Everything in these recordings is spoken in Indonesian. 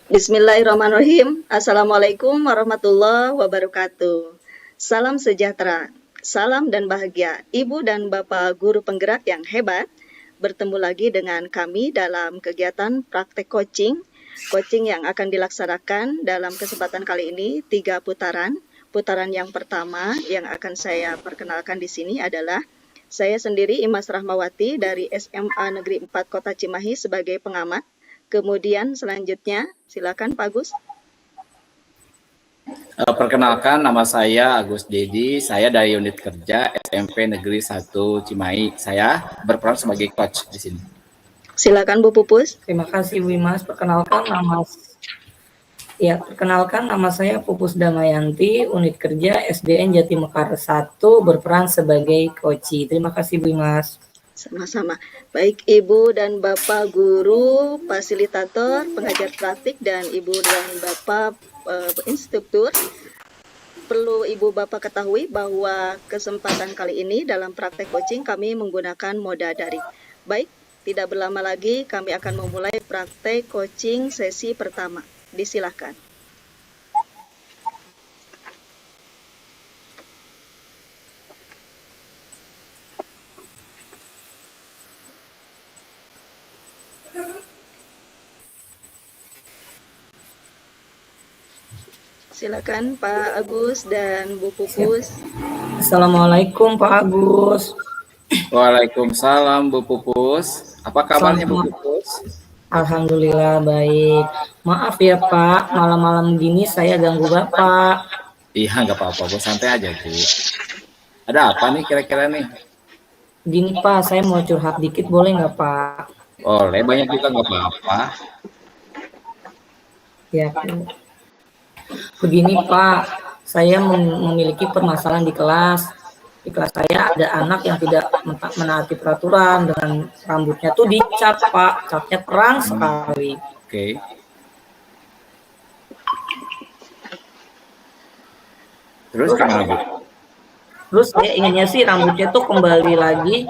Bismillahirrahmanirrahim. Assalamualaikum warahmatullahi wabarakatuh. Salam sejahtera, salam dan bahagia. Ibu dan Bapak guru penggerak yang hebat, bertemu lagi dengan kami dalam kegiatan praktek coaching. Coaching yang akan dilaksanakan dalam kesempatan kali ini 3 putaran. Putaran yang pertama yang akan saya perkenalkan di sini adalah saya sendiri Imas Rahmawati dari SMA Negeri 4 Kota Cimahi sebagai pengamat. Kemudian selanjutnya, silakan Pak Agus. Perkenalkan, nama saya Agus Dedi. Saya dari unit kerja SMP Negeri 1 Cimahi. Saya berperan sebagai coach di sini. Silakan Bu Pupus. Terima kasih Bu Imas. Perkenalkan nama saya Pupus Damayanti, unit kerja SDN Jatimekar 1, berperan sebagai coach. Terima kasih Bu Imas. Sama-sama. Baik Ibu dan Bapak guru, fasilitator, pengajar praktik, dan Ibu dan Bapak instruktur. Perlu Ibu Bapak ketahui bahwa kesempatan kali ini dalam praktek coaching kami menggunakan moda daring. Baik, tidak berlama lagi kami akan memulai praktek coaching sesi pertama. Disilahkan. Silakan Pak Agus dan Bu Pupus. Assalamualaikum Pak Agus. Waalaikumsalam Bu Pupus. Apa kabarnya Bu Pupus? Alhamdulillah baik. Maaf ya Pak, malam-malam gini saya ganggu Bapak. Iya, nggak apa-apa Bu, santai aja Bu. Ada apa nih kira-kira nih? Gini Pak, saya mau curhat dikit boleh nggak Pak? Boleh, banyak juga nggak apa-apa. Ya, begini Pak, saya memiliki permasalahan di kelas. Di kelas saya ada anak yang tidak menaati peraturan dengan rambutnya tuh dicat Pak, catnya terang sekali. Oke. Terus gimana Bu? Terus saya inginnya sih rambutnya tuh kembali lagi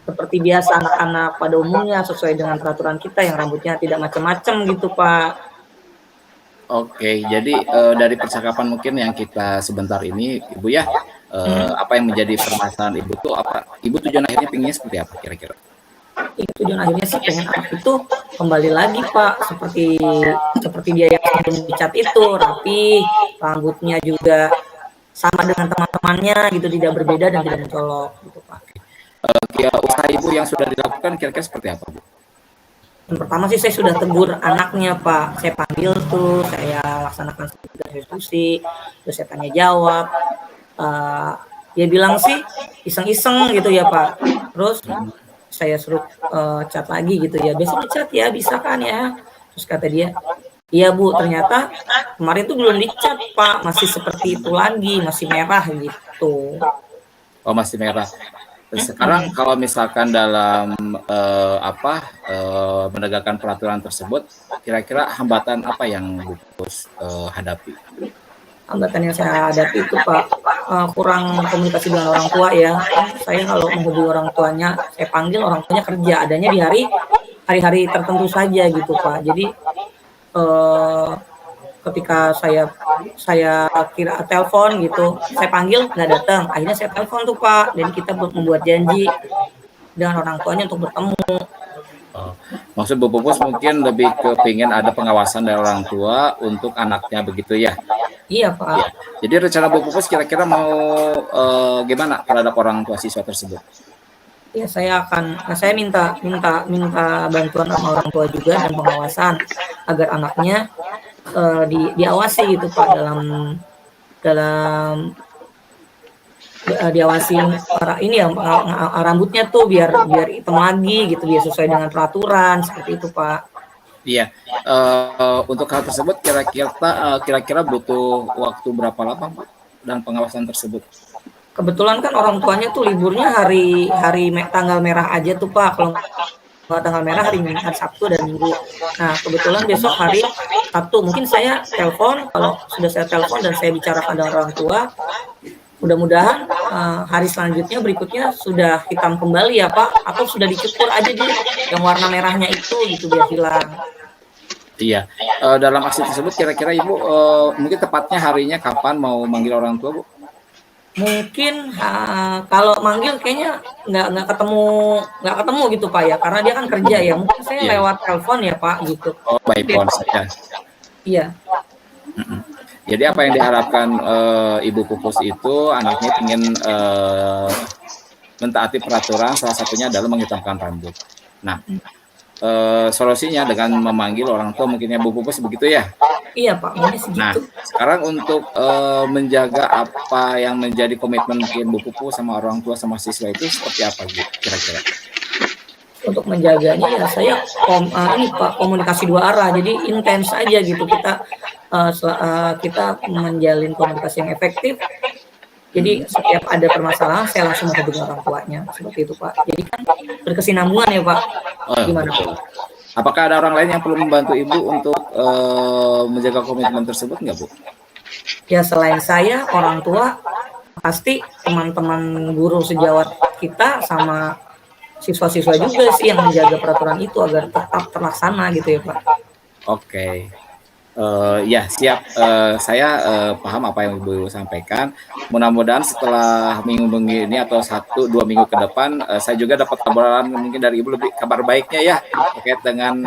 seperti biasa anak-anak pada umumnya, sesuai dengan peraturan kita yang rambutnya tidak macam-macam gitu Pak. Oke, jadi dari percakapan mungkin yang kita sebentar ini, Ibu ya, apa yang menjadi permasalahan Ibu tuh apa? Ibu tujuan akhirnya pinginnya seperti apa kira-kira? Tujuan akhirnya sih pengen anak itu kembali lagi Pak, seperti dia yang sebelum dicat itu, rapi, rambutnya juga sama dengan teman-temannya gitu, tidak berbeda dan tidak mencolok gitu Pak. Usaha Ibu yang sudah dilakukan kira-kira seperti apa Bu? Yang pertama sih saya sudah tegur anaknya Pak, saya panggil tuh, saya laksanakan diskusi, terus saya tanya jawab, dia bilang sih iseng-iseng gitu ya Pak, terus saya suruh cat lagi gitu ya, besok dicat ya, bisa kan ya, terus kata dia, iya Bu, ternyata kemarin tuh belum dicat Pak, masih seperti itu lagi, masih merah gitu. Oh masih merah. Sekarang kalau misalkan dalam menegakkan peraturan tersebut, kira-kira hambatan apa yang Bu Pupus hadapi? Hambatan yang saya hadapi itu Pak, kurang komunikasi dengan orang tua ya. Saya kalau menghubungi orang tuanya, saya panggil orang tuanya kerja, adanya di hari-hari tertentu saja gitu Pak. Jadi ketika saya kira telepon gitu, saya panggil nggak datang, akhirnya saya telepon tuh Pak, dan kita membuat janji dengan orang tuanya untuk bertemu. Maksud Bu Pupus mungkin lebih kepingin ada pengawasan dari orang tua untuk anaknya begitu ya? Iya Pak. Ya. Jadi rencana Bu Pupus kira-kira mau gimana terhadap orang tua siswa tersebut? Ya saya minta bantuan sama orang tua juga dan pengawasan agar anaknya diawasi gitu Pak, dalam diawasi ini ya, rambutnya tuh biar hitam lagi gitu, biar sesuai dengan peraturan seperti itu Pak. Iya, untuk hal tersebut kira-kira butuh waktu berapa lama Pak dan pengawasan tersebut? Kebetulan kan orang tuanya tuh liburnya hari tanggal merah aja tuh Pak, kalau tanggal merah hari Sabtu dan Minggu. Nah kebetulan besok hari Sabtu, mungkin saya telepon, kalau sudah saya telepon dan saya bicarakan dengan orang tua, mudah-mudahan hari selanjutnya berikutnya sudah hitam kembali ya Pak, atau sudah dicukur aja deh yang warna merahnya itu gitu biar hilang. Iya. Dalam aksi tersebut kira-kira Ibu, mungkin tepatnya harinya kapan mau manggil orang tua, Bu? Mungkin kalau manggil kayaknya nggak ketemu gitu Pak ya, karena dia kan kerja ya. Mungkin saya Iya. lewat telepon ya Pak gitu. Oh, by phone saja. Iya. Mhm. Jadi apa yang diharapkan Ibu Pupus itu anaknya ingin mentaati peraturan, salah satunya adalah menghitamkan rambut. Nah, solusinya dengan memanggil orang tua mungkinnya Bu Pupus begitu ya? Iya Pak, maunya Nah, segitu. sekarang untuk menjaga apa yang menjadi komitmen mungkin Bu Pupus sama orang tua sama siswa itu seperti apa Bu kira-kira? Untuk menjaganya ya saya ini Pak, komunikasi 2 arah. Jadi intens aja gitu kita menjalin komunikasi yang efektif. Jadi setiap ada permasalahan saya langsung menghubungi orang tuanya, seperti itu Pak. Jadi kan berkesinambungan ya Pak. Oh, Gimana betul. Pak? Apakah ada orang lain yang perlu membantu Ibu untuk menjaga komitmen tersebut nggak Bu? Ya selain saya, orang tua, pasti teman-teman guru sejawat kita sama siswa-siswa juga sih yang menjaga peraturan itu agar tetap terlaksana gitu ya Pak. Oke. Ya siap, saya paham apa yang Ibu sampaikan. Mudah-mudahan setelah minggu-minggu ini atau 1-2 minggu ke depan, saya juga dapat kabaran mungkin dari Ibu lebih kabar baiknya ya terkait dengan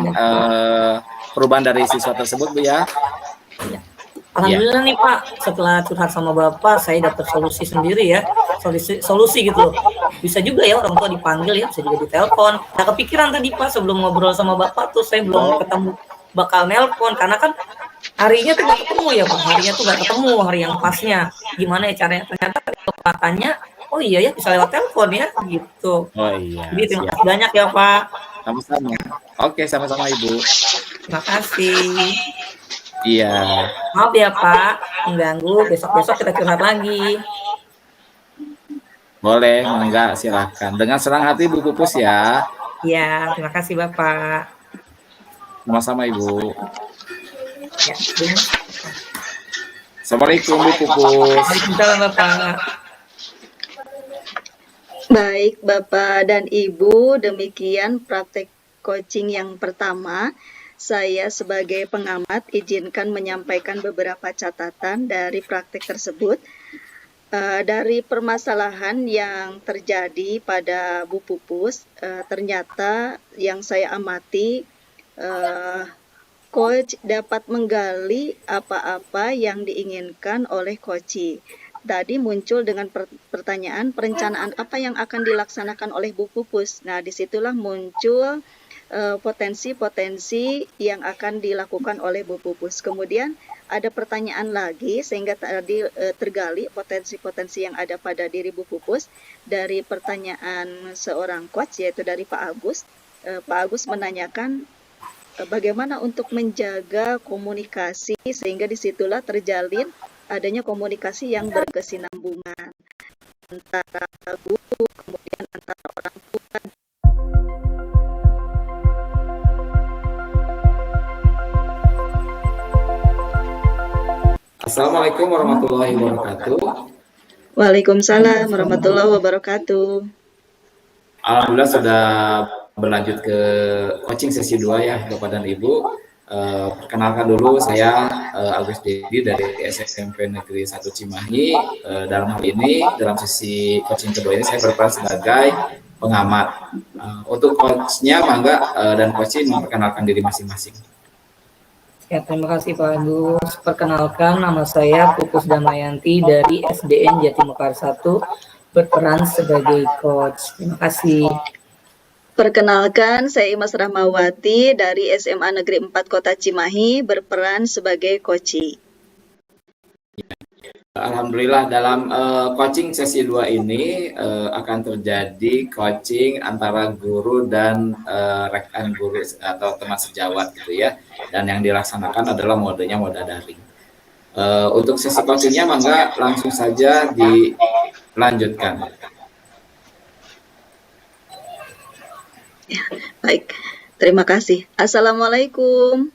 perubahan dari siswa tersebut Bu ya. Ya. Alhamdulillah nih Pak, setelah curhat sama Bapak, saya dapat solusi sendiri ya, solusi gitu loh. Bisa juga ya orang tua dipanggil ya, bisa juga ditelepon. Nah kepikiran tadi Pak sebelum ngobrol sama Bapak tuh saya belum ketemu bakal nelpon karena kan harinya tuh gak ketemu ya Pak, harinya tuh gak ketemu hari yang pasnya. Gimana ya caranya? Ternyata kalau Pak tanya, oh iya ya bisa lewat telepon ya gitu. Oh iya, Jadi terima siap. kasih banyak ya Pak. Sama-sama. Oke, sama-sama Ibu. Terima kasih. Iya. Maaf ya Pak, mengganggu. Besok-besok kita curhat lagi. Boleh, enggak, silakan. Dengan senang hati Bu Pupus ya. Ya, terima kasih Bapak. Sama-sama Ibu. Ya, Assalamualaikum Bu Pupus. Waalaikumsalam Bapak. Baik, Bapak dan Ibu, demikian praktek coaching yang pertama. Saya sebagai pengamat izinkan menyampaikan beberapa catatan dari praktek tersebut. Dari permasalahan yang terjadi pada Bu Pupus, ternyata yang saya amati, coach dapat menggali apa-apa yang diinginkan oleh coachee. Tadi muncul dengan pertanyaan perencanaan apa yang akan dilaksanakan oleh Bu Pupus. Nah, disitulah muncul potensi-potensi yang akan dilakukan oleh Bu Pupus. Kemudian ada pertanyaan lagi sehingga tadi tergali potensi-potensi yang ada pada diri Bu Pupus dari pertanyaan seorang coach yaitu dari Pak Agus. Pak Agus menanyakan bagaimana untuk menjaga komunikasi sehingga disitulah terjalin adanya komunikasi yang berkesinambungan antara guru kemudian antara orang tua. Assalamualaikum warahmatullahi wabarakatuh. Waalaikumsalam warahmatullahi wabarakatuh. Alhamdulillah sudah berlanjut ke coaching sesi 2 ya Bapak dan Ibu. Perkenalkan dulu saya Agus Dedi dari SMP Negeri 1 Cimahi. Dalam hal ini dalam sesi coaching kedua ini saya berperan sebagai pengamat. Untuk coachnya mangga dan coaching memperkenalkan diri masing-masing. Ya, terima kasih Pak Agus. Perkenalkan, nama saya Pupus Damayanti dari SDN Jatimekar 1, berperan sebagai coach. Terima kasih. Perkenalkan, saya Imas Rahmawati dari SMA Negeri 4 Kota Cimahi, berperan sebagai coachee. Alhamdulillah dalam coaching sesi 2 ini akan terjadi coaching antara guru dan rekan guru atau teman sejawat gitu ya. Dan yang dilaksanakan adalah modenya mode daring. Untuk sesi coachingnya mangga langsung saja dilanjutkan. Ya, baik, terima kasih. Assalamualaikum.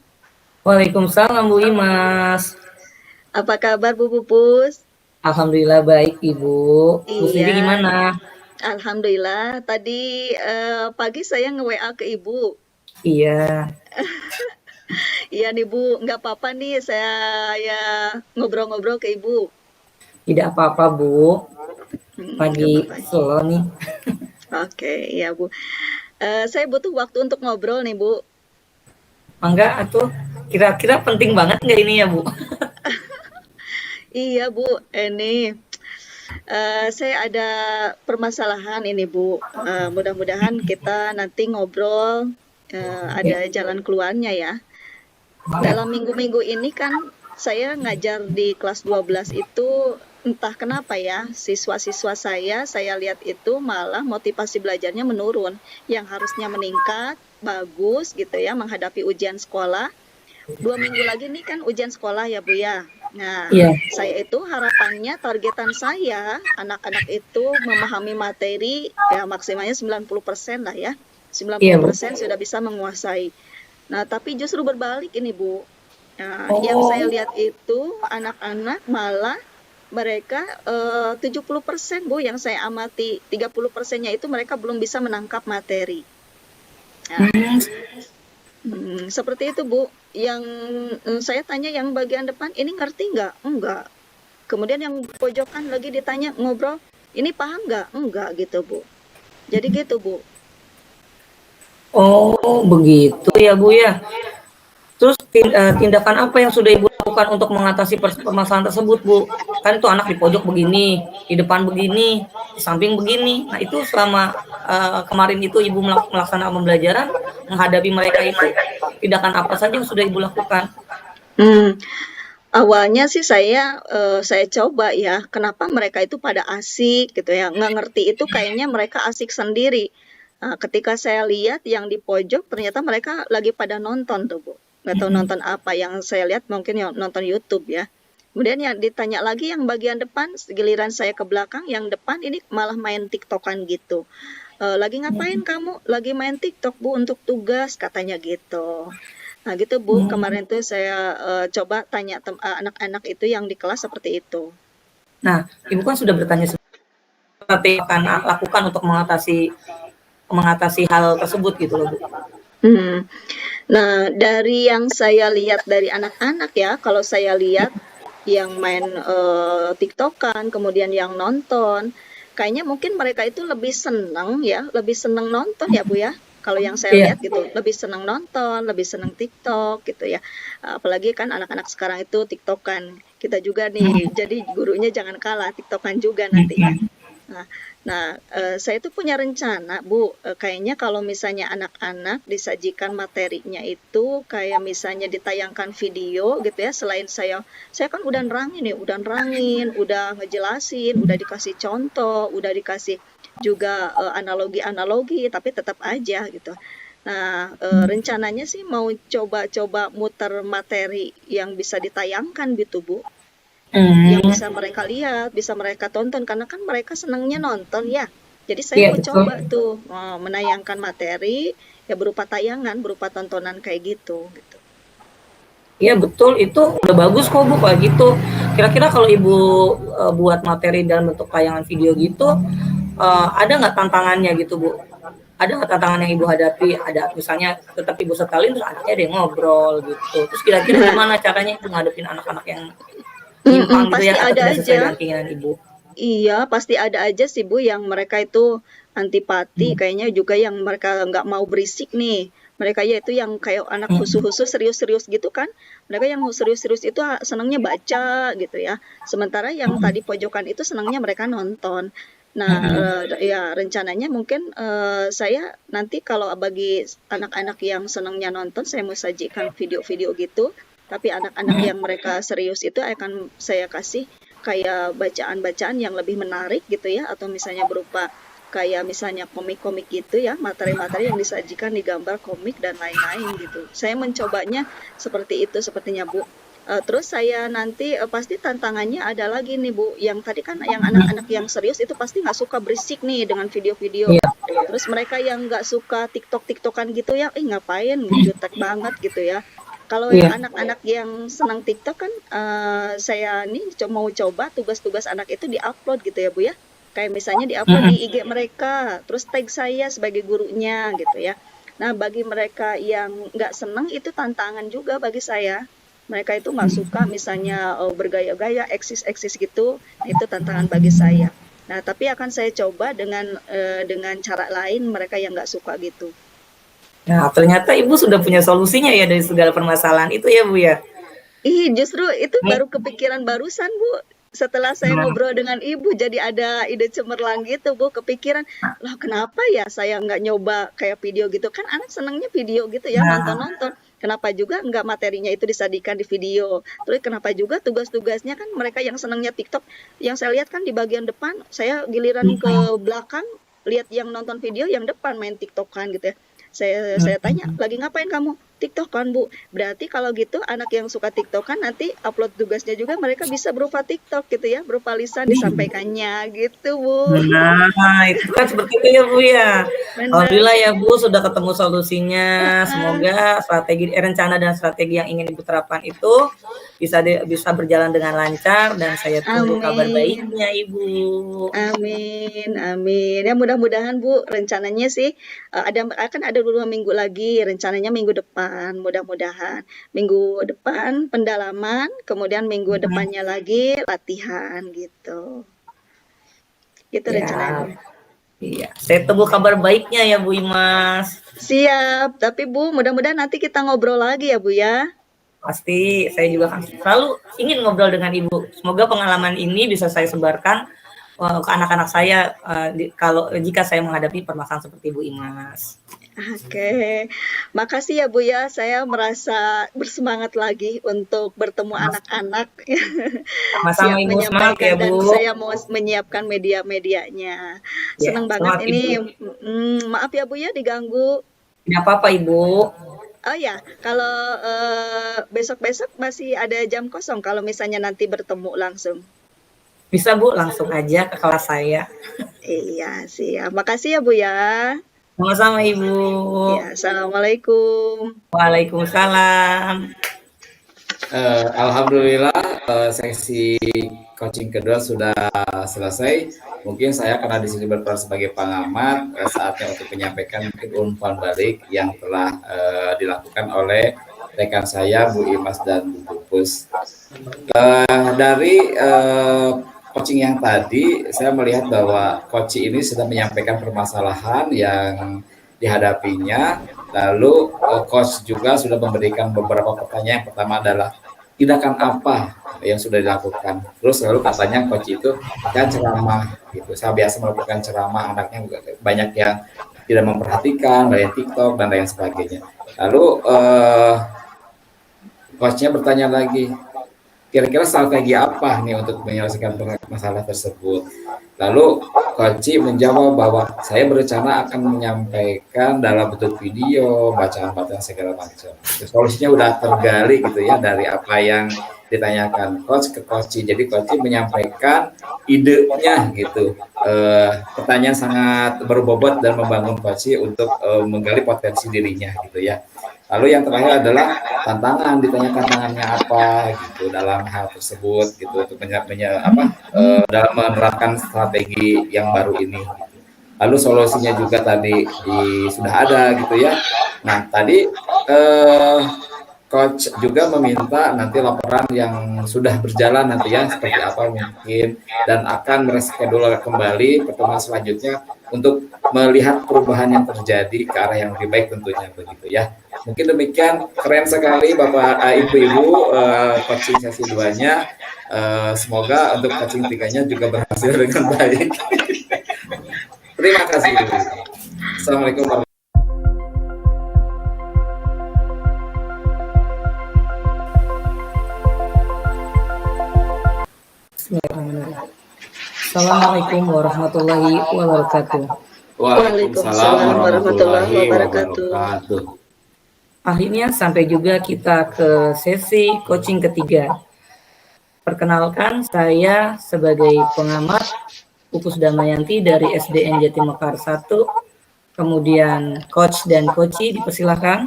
Waalaikumsalam Bu Imas. Apa kabar Bu Pupus? Alhamdulillah baik Ibu. Bu Siti Iya. gimana? Alhamdulillah. Tadi pagi saya nge-WA ke Ibu. Iya. Iya nih Bu, nggak apa-apa nih saya ya ngobrol-ngobrol ke Ibu. Tidak apa-apa, Bu. Nggak Lagi apa-apa. slow nih. Oke, ya Bu. Saya butuh waktu untuk ngobrol nih Bu. Mangga atuh. Kira-kira penting banget nggak ini ya, Bu? Iya Bu, ini saya ada permasalahan ini Bu. Mudah-mudahan kita nanti ngobrol ada Ya, jalan keluarnya ya. Dalam minggu-minggu ini kan saya ngajar di kelas 12 itu entah kenapa ya, siswa-siswa saya lihat itu malah motivasi belajarnya menurun. Yang harusnya meningkat, bagus gitu ya menghadapi ujian sekolah. 2 minggu lagi nih kan ujian sekolah ya Bu ya. Nah, iya, saya itu harapannya targetan saya anak-anak itu memahami materi ya maksimalnya 90% lah ya. iya, Bu. 90% sudah bisa menguasai. Nah, tapi justru berbalik ini, Bu. Nah, yang Oh, saya lihat itu anak-anak malah mereka 70% Bu yang saya amati, 30%-nya itu mereka belum bisa menangkap materi. Nah, hmm, seperti itu Bu. Yang saya tanya yang bagian depan, ini ngerti nggak? Enggak. Kemudian yang pojokan lagi ditanya ngobrol, ini paham nggak? Enggak gitu Bu. Jadi gitu Bu. oh begitu ya, Bu ya. Terus tindakan apa yang sudah Ibu lakukan untuk mengatasi permasalahan tersebut, Bu? Kan itu anak di pojok begini, di depan begini, di samping begini. Nah, itu selama kemarin itu Ibu melaksanakan pembelajaran, menghadapi mereka itu, tindakan apa saja yang sudah Ibu lakukan? Hmm, Awalnya sih saya coba ya, kenapa mereka itu pada asik gitu ya, nggak ngerti itu kayaknya mereka asik sendiri. Ketika saya lihat yang di pojok ternyata mereka lagi pada nonton tuh Bu, nggak tahu nonton apa, yang saya lihat mungkin yang nonton YouTube ya. Kemudian yang ditanya lagi yang bagian depan, giliran saya ke belakang, yang depan ini malah main TikTokan gitu. Lagi ngapain kamu? Lagi main TikTok Bu untuk tugas katanya gitu. Nah gitu Bu, kemarin tuh saya coba tanya anak-anak itu yang di kelas seperti itu. Nah, Ibu kan sudah bertanya seperti akan lakukan untuk mengatasi mengatasi hal tersebut gitu loh, Bu. Hmm. Nah dari yang saya lihat dari anak-anak ya, kalau saya lihat yang main TikTokan, kemudian yang nonton, kayaknya mungkin mereka itu lebih senang ya, lebih senang nonton ya Bu ya. Kalau yang saya Iya, lihat gitu, lebih senang nonton, lebih senang TikTok gitu ya. Apalagi kan anak-anak sekarang itu TikTokan. Kita juga nih, jadi gurunya jangan kalah, TikTokan juga nanti ya. Nah saya tuh punya rencana, Bu, kayaknya kalau misalnya anak-anak disajikan materinya itu kayak misalnya ditayangkan video gitu ya, selain saya kan udah nerangin, udah ngejelasin, udah dikasih contoh, udah dikasih juga analogi-analogi, tapi tetap aja gitu. Nah, rencananya sih mau coba-coba muter materi yang bisa ditayangkan gitu, Bu. Yang hmm, bisa mereka lihat, bisa mereka tonton, karena kan mereka senangnya nonton ya. Jadi saya iya mau betul. coba tuh menayangkan materi ya berupa tayangan, berupa tontonan kayak gitu. Gitu. Iya betul, itu udah bagus kok Bu kayak gitu. Kira-kira kalau Ibu buat materi dalam bentuk tayangan video gitu, ada nggak tantangannya gitu Bu? Ada nggak tantangan yang Ibu hadapi? Ada misalnya tetap Ibu setelin terus anaknya ada yang ngobrol gitu. Terus kira-kira Nah, gimana caranya Ibu ngadepin anak-anak yang nyimpang gitu pasti ya atau ada tidak sesuai aja. dengan keinginan Ibu? Iya, pasti ada aja sih Bu yang mereka itu antipati, kayaknya juga yang mereka nggak mau berisik nih. Mereka ya itu yang kayak anak husu-husu serius-serius gitu kan. Mereka yang serius-serius itu senangnya baca gitu ya. Sementara yang tadi pojokan itu senangnya mereka nonton. Nah, ya rencananya mungkin saya nanti kalau bagi anak-anak yang senangnya nonton, saya mau sajikan video-video gitu. Tapi anak-anak yang mereka serius itu akan saya kasih kayak bacaan-bacaan yang lebih menarik gitu ya, atau misalnya berupa kayak misalnya komik-komik gitu ya, materi-materi yang disajikan di gambar komik dan lain-lain gitu. Saya mencobanya seperti itu sepertinya Bu. Terus saya nanti pasti tantangannya ada lagi nih Bu, yang tadi kan yang anak-anak yang serius itu pasti nggak suka berisik nih dengan video-video. Iya, Terus mereka yang nggak suka TikTok-TikTokan gitu ya, ngapain jutek banget gitu ya. Kalau yang iya. anak-anak yang senang TikTok kan, saya nih mau coba tugas-tugas anak itu di-upload gitu ya Bu ya. Kayak misalnya di-upload di IG mereka, terus tag saya sebagai gurunya gitu ya. Nah, bagi mereka yang nggak senang itu tantangan juga bagi saya. Mereka itu nggak suka misalnya bergaya-gaya, eksis-eksis gitu, itu tantangan bagi saya. Nah, tapi akan saya coba dengan cara lain mereka yang nggak suka gitu. Nah, ternyata Ibu sudah punya solusinya ya dari segala permasalahan itu ya, Bu, ya? Ih, justru itu Nih, baru kepikiran barusan, Bu. Setelah saya nah, ngobrol dengan Ibu, jadi ada ide cemerlang gitu, Bu. Kepikiran, loh kenapa ya saya nggak nyoba kayak video gitu? Kan anak senangnya video gitu ya, nah, nonton-nonton. Kenapa juga nggak materinya itu disajikan di video? Terus kenapa juga tugas-tugasnya kan mereka yang senangnya TikTok, yang saya lihat kan di bagian depan, saya giliran ke belakang, lihat yang nonton video, yang depan main TikTokan gitu ya. Saya tanya, lagi ngapain kamu? TikTokan, Bu. Berarti kalau gitu anak yang suka TikTokan nanti upload tugasnya juga mereka bisa berupa TikTok gitu ya, berupa lisan disampaikannya gitu, Bu. nah, itu kan seperti itu ya, Bu, ya. Benar. Alhamdulillah ya, Bu, sudah ketemu solusinya. Heeh. Semoga rencana dan strategi yang ingin Ibu terapkan itu bisa berjalan dengan lancar dan saya tunggu kabar Amin. baiknya, Ibu. Amin, amin. Ya mudah-mudahan Bu, rencananya sih akan ada 2 minggu lagi, rencananya minggu depan, mudah-mudahan. Minggu depan pendalaman, kemudian minggu depannya lagi latihan gitu. Itu rencananya Bu. Ya, iya. Saya tunggu kabar baiknya ya, Bu Imas. Siap, tapi Bu, mudah-mudahan nanti kita ngobrol lagi ya Bu ya. Pasti saya juga kan selalu ingin ngobrol dengan Ibu. Semoga pengalaman ini bisa saya sebarkan ke anak-anak saya kalau jika saya menghadapi permasalahan seperti Bu Imas. Oke, makasih ya Bu ya. Saya merasa bersemangat lagi untuk bertemu anak-anak. Sama-sama Siap Ibu, semangat ya menyampaikan dan Bu. saya mau menyiapkan media-medianya. Ya, Senang banget semangat ini. Ibu. Maaf ya Bu ya diganggu. Tidak apa-apa Ibu. Oh ya, kalau besok-besok masih ada jam kosong kalau misalnya nanti bertemu langsung. Bisa Bu, langsung aja ke kelas saya. Iya, siap. Makasih ya Bu ya. Sama-sama Ibu. Ya, Assalamualaikum. Waalaikumsalam. Alhamdulillah sesi coaching kedua sudah selesai. Mungkin saya karena di sini berperan sebagai pengamat, saatnya untuk menyampaikan mungkin umpan balik yang telah dilakukan oleh rekan saya Bu Imas dan Bu Pupus. Dari coaching yang tadi, saya melihat bahwa coach ini sedang menyampaikan permasalahan yang dihadapinya. Lalu coach juga sudah memberikan beberapa pertanyaan. Yang pertama adalah tindakan apa yang sudah dilakukan. Terus lalu katanya coach itu kan ceramah gitu. Saya biasa melakukan ceramah, anaknya banyak yang tidak memperhatikan, banyak TikTok dan lain sebagainya. Lalu coachnya bertanya lagi, kira-kira strategi apa nih untuk menyelesaikan masalah tersebut. Lalu Coach menjawab bahwa saya berencana akan menyampaikan dalam bentuk video, bacaan-bacaan segala macam. Solusinya udah tergali gitu ya dari apa yang ditanyakan Coach ke Coach. Jadi Coach menyampaikan idenya gitu. Pertanyaan sangat berbobot dan membangun Coach untuk menggali potensi dirinya gitu ya. Lalu yang terakhir adalah tantangan, ditanya tantangannya apa gitu dalam hal tersebut gitu untuk dalam menerapkan strategi yang baru ini. Gitu. Lalu solusinya juga tadi sudah ada gitu ya. Nah tadi coach juga meminta nanti laporan yang sudah berjalan nanti ya seperti apa mungkin dan akan mereschedule kembali pertemuan selanjutnya untuk melihat perubahan yang terjadi ke arah yang lebih baik tentunya begitu ya. Mungkin demikian, keren sekali Bapak Ibu-ibu coaching sesi 2-nya. Semoga untuk coaching 3-nya juga berhasil dengan baik. Terima kasih. Assalamualaikum warahmatullahi wabarakatuh. Bismillahirrahmanirrahim. Assalamualaikum warahmatullahi wabarakatuh. Waalaikumsalam warahmatullahi wabarakatuh. Akhirnya sampai juga kita ke sesi coaching ketiga. Perkenalkan, saya sebagai pengamat Pupus Damayanti dari SDN Jatimekar 1. Kemudian coach dan coachi dipersilakan.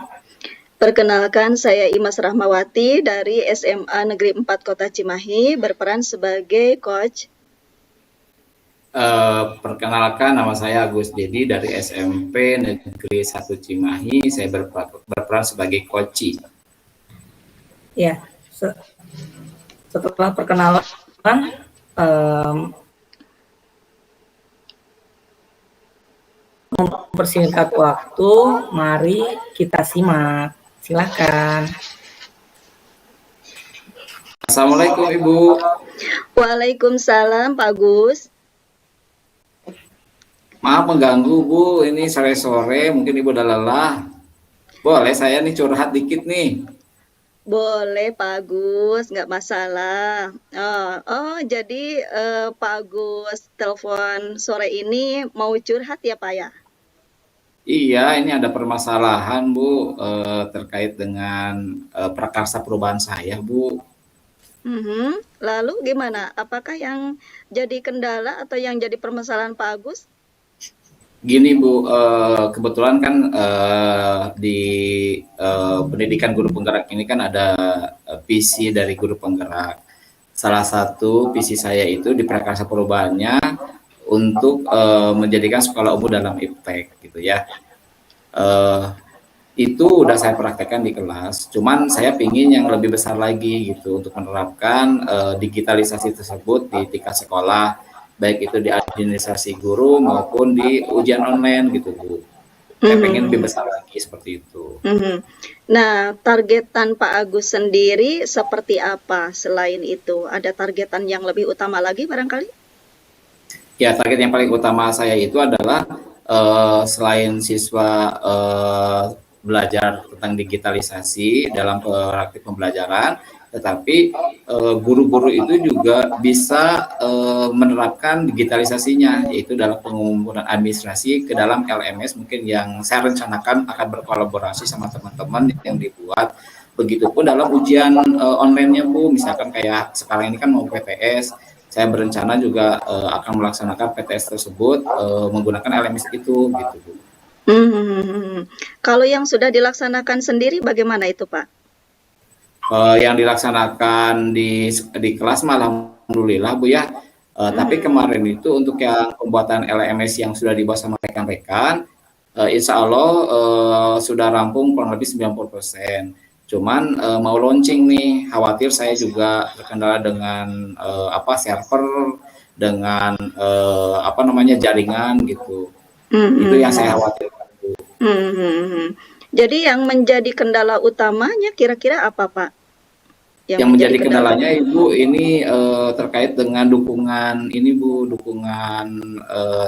Perkenalkan, saya Imas Rahmawati dari SMA Negeri 4 Kota Cimahi, berperan sebagai coach. Perkenalkan, nama saya Agus Dedi dari SMP Negeri 1 Cimahi. Saya berperan sebagai koci. Ya, setelah perkenalan, mempersingkat waktu, mari kita simak. Silakan. Assalamualaikum Ibu. Waalaikumsalam Pak Agus. Maaf mengganggu Bu, ini sore-sore mungkin Ibu udah lelah. Boleh saya nih curhat dikit nih. Boleh Pak Agus, nggak masalah. Jadi Pak Agus telepon sore ini mau curhat ya Pak ya? Iya, ini ada permasalahan Bu, terkait dengan prakarsa perubahan saya Bu. Lalu gimana? Apakah yang jadi kendala atau yang jadi permasalahan Pak Agus? Gini Bu, kebetulan kan di pendidikan guru penggerak ini kan ada visi dari guru penggerak. Salah satu visi saya itu di prakarsa perubahannya untuk menjadikan sekolah umum dalam impact gitu ya. Itu udah saya praktekkan di kelas, cuman saya pingin yang lebih besar lagi gitu untuk menerapkan digitalisasi tersebut di tingkat sekolah, baik itu di administrasi guru maupun di ujian online gitu Bu. Saya pengen lebih besar lagi seperti itu. Nah, targetan Pak Agus sendiri seperti apa selain itu? Ada targetan yang lebih utama lagi barangkali? Ya, target yang paling utama saya itu adalah selain siswa belajar tentang digitalisasi dalam praktik pembelajaran, tetapi guru-guru itu juga bisa menerapkan digitalisasinya, yaitu dalam pengumpulan administrasi ke dalam LMS mungkin yang saya rencanakan akan berkolaborasi sama teman-teman yang dibuat. Begitupun dalam ujian online-nya Bu, misalkan kayak sekarang ini kan mau PTS, saya berencana juga akan melaksanakan PTS tersebut menggunakan LMS itu gitu Bu. Kalau yang sudah dilaksanakan sendiri bagaimana itu Pak? Yang dilaksanakan di kelas malah alhamdulillah Bu ya. Tapi kemarin itu untuk yang pembuatan LMS yang sudah dibahas sama rekan-rekan, insya Allah sudah rampung kurang lebih 90%. Cuman mau launching nih, khawatir saya juga terkendala dengan server, dengan jaringan gitu. Itu yang saya khawatirkan. Jadi yang menjadi kendala utamanya kira-kira apa Pak? Yang menjadi kendalanya Ibu ini terkait dengan dukungan ini Bu, dukungan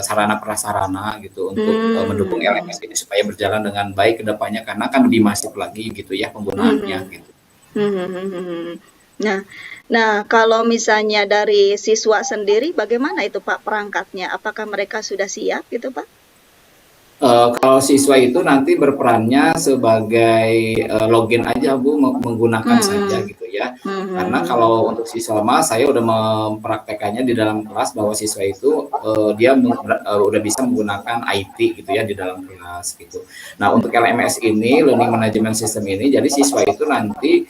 sarana prasarana gitu untuk mendukung LMS ini supaya berjalan dengan baik ke depannya, karena kan lebih masif lagi gitu ya penggunaannya gitu. Nah, kalau misalnya dari siswa sendiri bagaimana itu Pak perangkatnya? Apakah mereka sudah siap gitu Pak? Kalau siswa itu nanti berperannya sebagai login aja Bu, menggunakan saja gitu ya. Karena kalau untuk siswa mah saya udah mempraktekannya di dalam kelas bahwa siswa itu dia udah bisa menggunakan IT gitu ya di dalam kelas gitu. Nah, untuk LMS ini, Learning Management System ini, jadi siswa itu nanti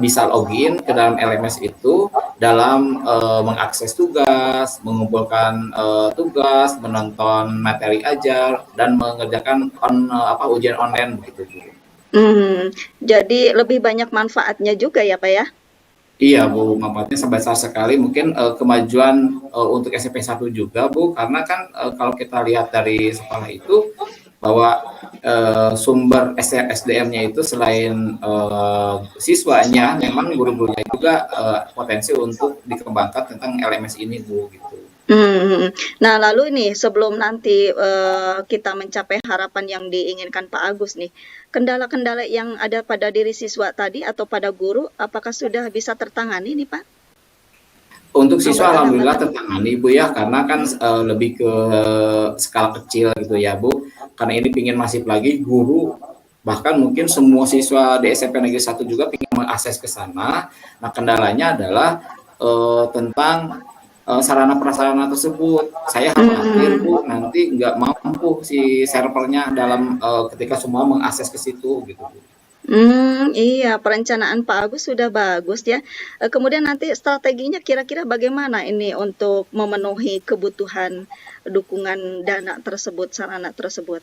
bisa login ke dalam LMS itu dalam mengakses tugas, mengumpulkan tugas, menonton materi ajar, dan mengerjakan ujian online begitu Bu. Jadi lebih banyak manfaatnya juga ya Pak ya? Iya Bu, manfaatnya sebesar sekali. Mungkin kemajuan untuk SMP 1 juga Bu, karena kan kalau kita lihat dari sekolah itu bahwa sumber SDM-nya itu selain siswanya, memang guru-gurunya juga potensi untuk dikembangkan tentang LMS ini Bu gitu. Nah, lalu nih sebelum nanti kita mencapai harapan yang diinginkan Pak Agus nih, kendala-kendala yang ada pada diri siswa tadi atau pada guru, apakah sudah bisa tertangani nih Pak? Untuk siswa alhamdulillah tertangani Bu ya, karena kan lebih ke skala kecil gitu ya Bu. Karena ini pingin masif lagi, guru bahkan mungkin semua siswa di SMP Negeri 1 juga pingin mengakses ke sana. Nah, kendalanya adalah tentang sarana prasarana tersebut. Saya khawatir Bu nanti nggak mampu si servernya dalam ketika semua mengakses ke situ gitu Bu. Iya, perencanaan Pak Agus sudah bagus ya. Kemudian nanti strateginya kira-kira bagaimana ini untuk memenuhi kebutuhan dukungan dana tersebut, sarana tersebut?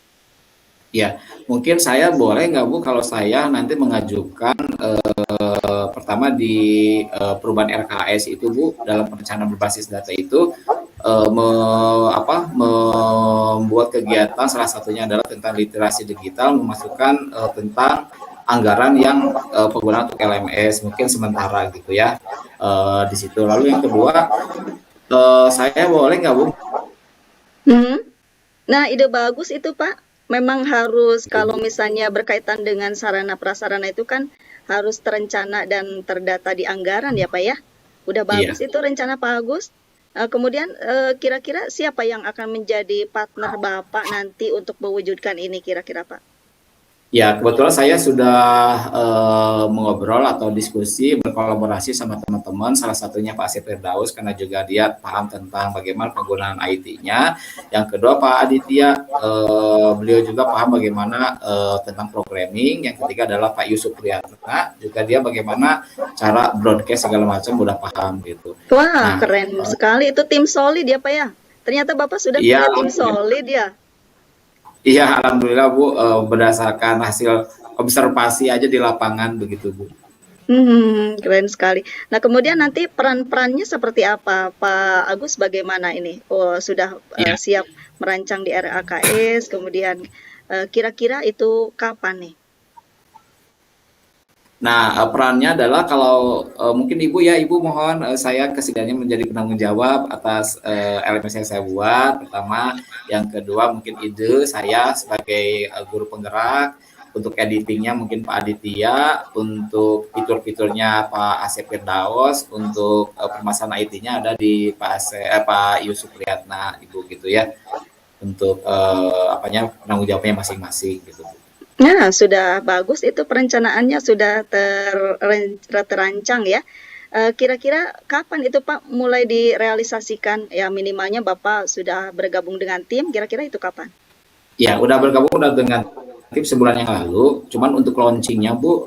Ya, mungkin saya boleh nggak Bu kalau saya nanti mengajukan pertama di perubahan RKS itu Bu dalam perencanaan berbasis data itu membuat kegiatan salah satunya adalah tentang literasi digital, memasukkan tentang anggaran yang penggunaan untuk LMS mungkin sementara gitu ya di situ. Lalu yang kedua saya boleh nggak Bu? Hmm. Nah, ide bagus itu Pak. Memang harus kalau misalnya berkaitan dengan sarana prasarana itu kan harus terencana dan terdata di anggaran ya Pak ya. Udah Iya. bagus itu rencana Pak Agus. Kemudian kira-kira siapa yang akan menjadi partner Bapak nanti untuk mewujudkan ini kira-kira Pak? Ya, kebetulan saya sudah mengobrol atau diskusi berkolaborasi sama teman-teman, salah satunya Pak Asep Firdaus karena juga dia paham tentang bagaimana penggunaan IT-nya. Yang kedua Pak Aditya, beliau juga paham bagaimana tentang programming. Yang ketiga adalah Pak Yusuf Priyatna, juga dia bagaimana cara broadcast segala macam udah paham gitu. Wah, Nah, keren sekali itu tim solid ya Pak ya. Ternyata Bapak sudah iya, punya tim solid ya. iya, alhamdulillah Bu, berdasarkan hasil observasi aja di lapangan begitu Bu. Keren sekali. Nah, kemudian nanti peran-perannya seperti apa? Pak Agus bagaimana ini? Oh, sudah Iya. siap merancang di RAKS, kemudian kira-kira itu kapan nih? Nah, perannya adalah kalau mungkin Ibu ya, Ibu mohon saya kesediaannya menjadi penanggung jawab atas LMS yang saya buat. Pertama, yang kedua mungkin ide saya sebagai guru penggerak, untuk editingnya mungkin Pak Aditya, untuk fitur-fiturnya Pak Asep Firdaus, untuk permasalahan IT-nya ada di Pak Yusuf Priyatna, Ibu gitu ya, untuk penanggung jawabnya masing-masing gitu. Nah, sudah bagus itu perencanaannya sudah terancang ya. Kira-kira kapan itu Pak mulai direalisasikan? Ya minimalnya Bapak sudah bergabung dengan tim, kira-kira itu kapan? Ya, udah bergabung udah dengan tim sebulan yang lalu. Cuman untuk launchingnya Bu,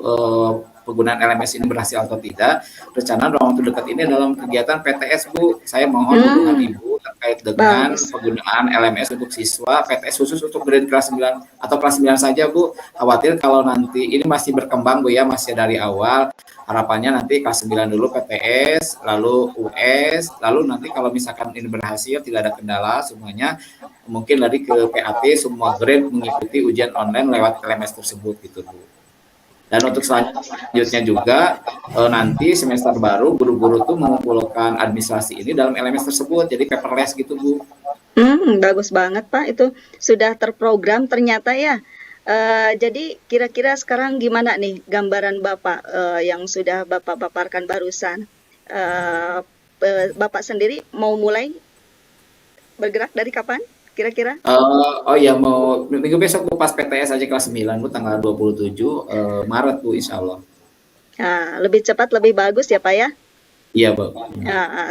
penggunaan LMS ini berhasil atau tidak, rencana dalam waktu dekat ini dalam kegiatan PTS Bu. Saya mohon dukungan Ibu terkait dengan Bagus. penggunaan LMS untuk siswa, PTS khusus untuk grade kelas 9 atau kelas 9 saja Bu. Khawatir kalau nanti ini masih berkembang Bu ya, masih dari awal. Harapannya nanti kelas 9 dulu PTS, lalu US, lalu nanti kalau misalkan ini berhasil tidak ada kendala semuanya, mungkin lari ke PAT semua grade mengikuti ujian online lewat LMS tersebut gitu Bu. Dan untuk selanjutnya juga nanti semester baru guru-guru tuh mengumpulkan administrasi ini dalam LMS tersebut, jadi paperless gitu Bu. Bagus banget Pak, itu sudah terprogram ternyata ya. Jadi kira-kira sekarang gimana nih gambaran Bapak yang sudah Bapak paparkan barusan? Bapak sendiri mau mulai bergerak dari kapan kira-kira? Oh ya, mau minggu besok Bu, pas PTS aja kelas 9 Bu, tanggal 27 Maret Bu, insya Allah. Lebih cepat lebih bagus ya Pak ya. Iya Bu.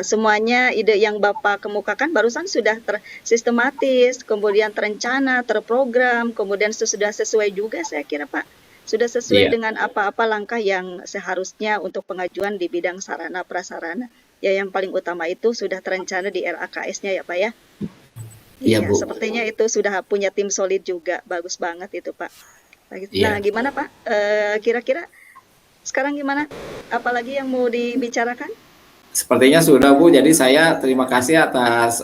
Semuanya ide yang Bapak kemukakan barusan sudah tersistematis, kemudian terencana, terprogram, kemudian sudah sesuai juga saya kira Pak. Sudah sesuai dengan apa-apa langkah yang seharusnya untuk pengajuan di bidang sarana prasarana. Ya yang paling utama itu sudah terencana di RAKS-nya ya Pak ya. Iya Bu. Sepertinya itu sudah punya tim solid juga, bagus banget itu Pak. Nah gimana Pak? Kira-kira sekarang gimana? Apalagi yang mau dibicarakan? Sepertinya sudah Bu, jadi saya terima kasih atas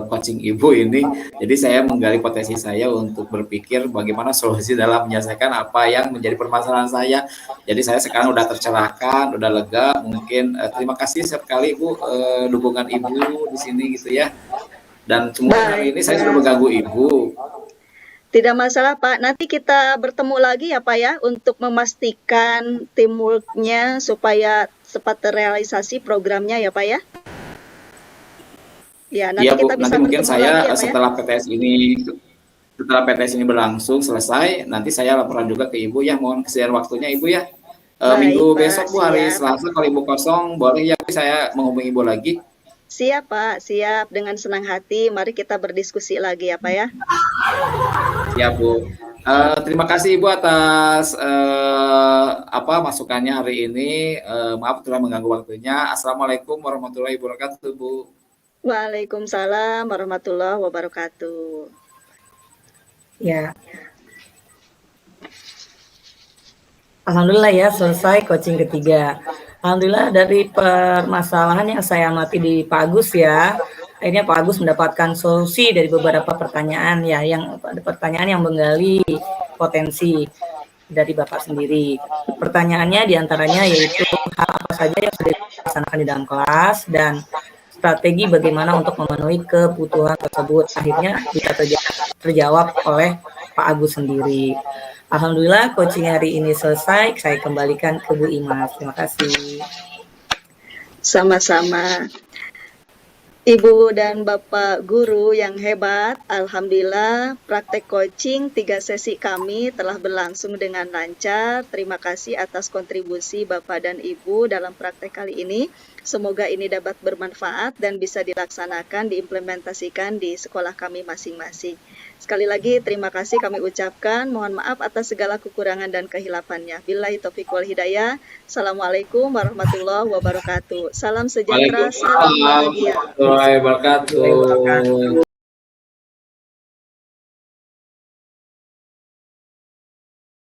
coaching Ibu ini. Jadi saya menggali potensi saya untuk berpikir bagaimana solusi dalam menyelesaikan apa yang menjadi permasalahan saya. Jadi saya sekarang udah tercerahkan, udah lega. Mungkin terima kasih sekali Bu dukungan Ibu di sini gitu ya. Dan semua hari ini saya sudah mengganggu Ibu. Tidak masalah Pak, nanti kita bertemu lagi ya Pak ya untuk memastikan teamwork-nya supaya cepat terrealisasi programnya ya Pak ya. Ya, nanti kita Bu, bisa nanti mungkin saya lagi, ya, setelah PTS ini berlangsung selesai, nanti saya laporan juga ke Ibu ya, mohon kesediaan waktunya Ibu ya. Minggu besok Bu, hari Selasa kalau Ibu kosong, boleh ya saya menghubungi Ibu lagi. Siap Pak, siap dengan senang hati. Mari kita berdiskusi lagi ya Pak ya. Siap Bu. Terima kasih Ibu atas masukannya hari ini. Maaf telah mengganggu waktunya. Assalamualaikum warahmatullahi wabarakatuh, Bu. Waalaikumsalam warahmatullahi wabarakatuh. Ya. Alhamdulillah ya, selesai coaching ketiga. Alhamdulillah dari permasalahan yang saya amati di Pak Agus ya, akhirnya Pak Agus mendapatkan solusi dari beberapa pertanyaan ya, yang pertanyaan yang menggali potensi dari Bapak sendiri. Pertanyaannya diantaranya yaitu hal apa saja yang sudah dilaksanakan di dalam kelas dan strategi bagaimana untuk memenuhi kebutuhan tersebut. Akhirnya bisa terjawab oleh Pak Agus sendiri. Alhamdulillah coaching hari ini selesai. Saya kembalikan ke Bu Imas. Terima kasih. Sama-sama. Ibu dan Bapak guru yang hebat, alhamdulillah praktek coaching 3 sesi kami telah berlangsung dengan lancar. Terima kasih atas kontribusi Bapak dan Ibu dalam praktek kali ini. Semoga ini dapat bermanfaat dan bisa dilaksanakan, diimplementasikan di sekolah kami masing-masing. Sekali lagi terima kasih kami ucapkan. Mohon maaf atas segala kekurangan dan kehilafannya. Billahi taufiq wal hidayah. Assalamualaikum warahmatullahi wabarakatuh. Salam sejahtera, salam bahagia. Waalaikumsalam warahmatullahi wabarakatuh.